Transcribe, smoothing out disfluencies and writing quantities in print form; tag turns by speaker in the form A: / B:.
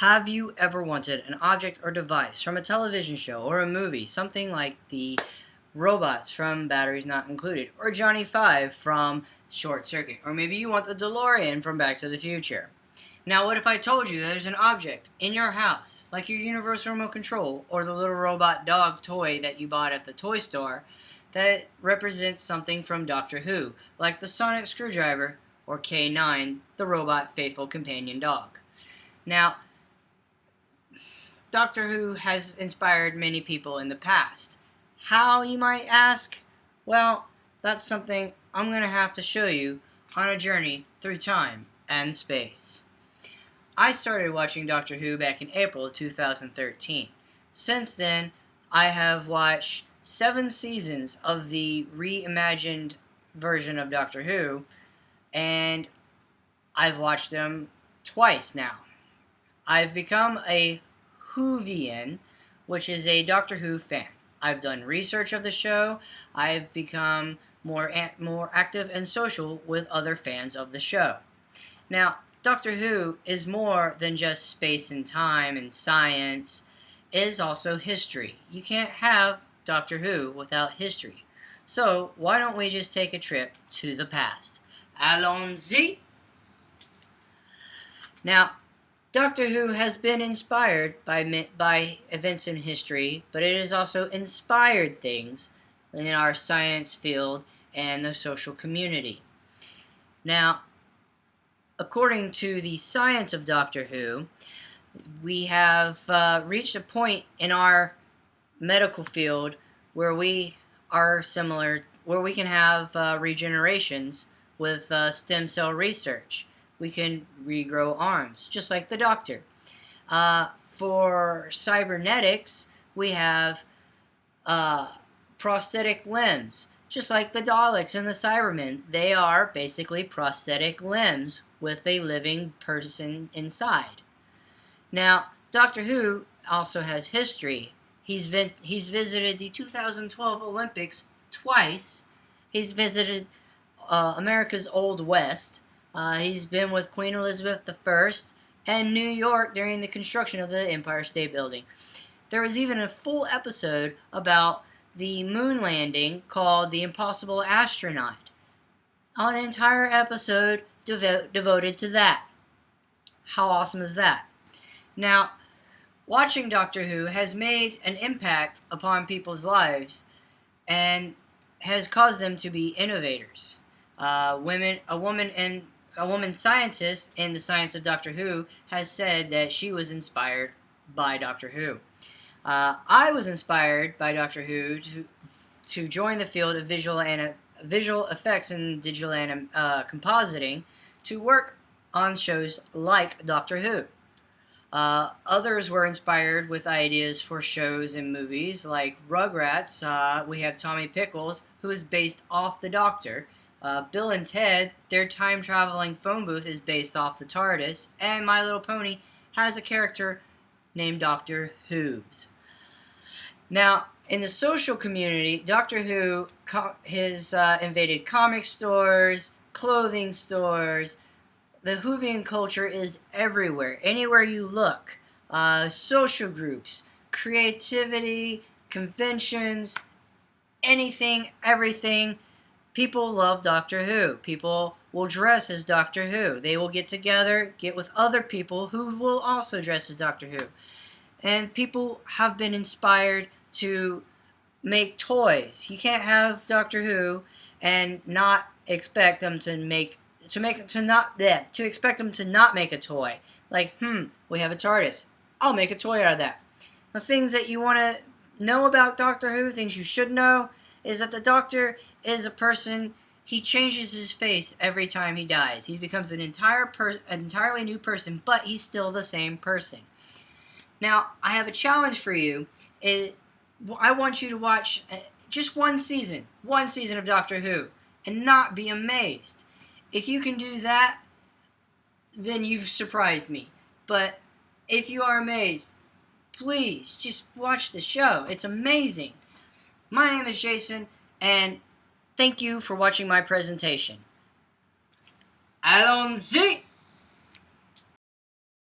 A: Have you ever wanted an object or device from a television show or a movie, something like the robots from Batteries Not Included, or Johnny Five from Short Circuit, or maybe you want the DeLorean from Back to the Future? Now, what if I told you there's an object in your house, like your universal remote control or the little robot dog toy that you bought at the toy store, that represents something from Doctor Who, like the sonic screwdriver or K9, the robot faithful companion dog? Now, Doctor Who has inspired many people in the past. How, you might ask? Well, that's something I'm going to have to show you on a journey through time and space. I started watching Doctor Who back in April of 2013. Since then, I have watched 7 seasons of the reimagined version of Doctor Who, and I've watched them twice now. I've become a Whovian, which is a Doctor Who fan. I've done research of the show. I've become more active and social with other fans of the show. Now, Doctor Who is more than just space and time and science. It is also history. You can't have Doctor Who without history. So, why don't we just take a trip to the past? Allons-y! Now, Doctor Who has been inspired by events in history, but it has also inspired things in our science field and the social community. Now, according to the science of Doctor Who, we have reached a point in our medical field where we are similar, where we can have regenerations with stem cell research. We can regrow arms, just like the Doctor. For cybernetics, we have prosthetic limbs, just like the Daleks and the Cybermen. They are basically prosthetic limbs with a living person inside. Now, Doctor Who also has history. He's visited the 2012 Olympics twice. He's visited America's Old West. He's been with Queen Elizabeth I and New York during the construction of the Empire State Building. There was even a full episode about the moon landing called The Impossible Astronaut. An entire episode devoted to that. How awesome is that? Now, watching Doctor Who has made an impact upon people's lives and has caused them to be innovators. A woman scientist in the science of Doctor Who has said that she was inspired by Doctor Who. I was inspired by Doctor Who to join the field of visual effects and digital compositing to work on shows like Doctor Who. Others were inspired with ideas for shows and movies like Rugrats. We have Tommy Pickles, who is based off the Doctor. Bill and Ted, their time-traveling phone booth is based off the TARDIS, and My Little Pony has a character named Dr. Hooves. Now, in the social community, Doctor Who has invaded comic stores, clothing stores. The Whovian culture is everywhere, anywhere you look. Social groups, creativity, conventions, anything, everything. People love Doctor Who. People will dress as Doctor Who. They will get together, get with other people who will also dress as Doctor Who. And people have been inspired to make toys. You can't have Doctor Who and not expect them to expect them to not make a toy. Like, we have a TARDIS. I'll make a toy out of that. The things that you want to know about Doctor Who, things you should know, is that the Doctor is a person. He changes his face every time he dies. He becomes an entirely new person, but he's still the same person. Now, I have a challenge for you. I want you to watch just one season of Doctor Who, and not be amazed. If you can do that, then you've surprised me. But if you are amazed, please just watch the show. It's amazing. My name is Jason, and thank you for watching my presentation. Allons-y!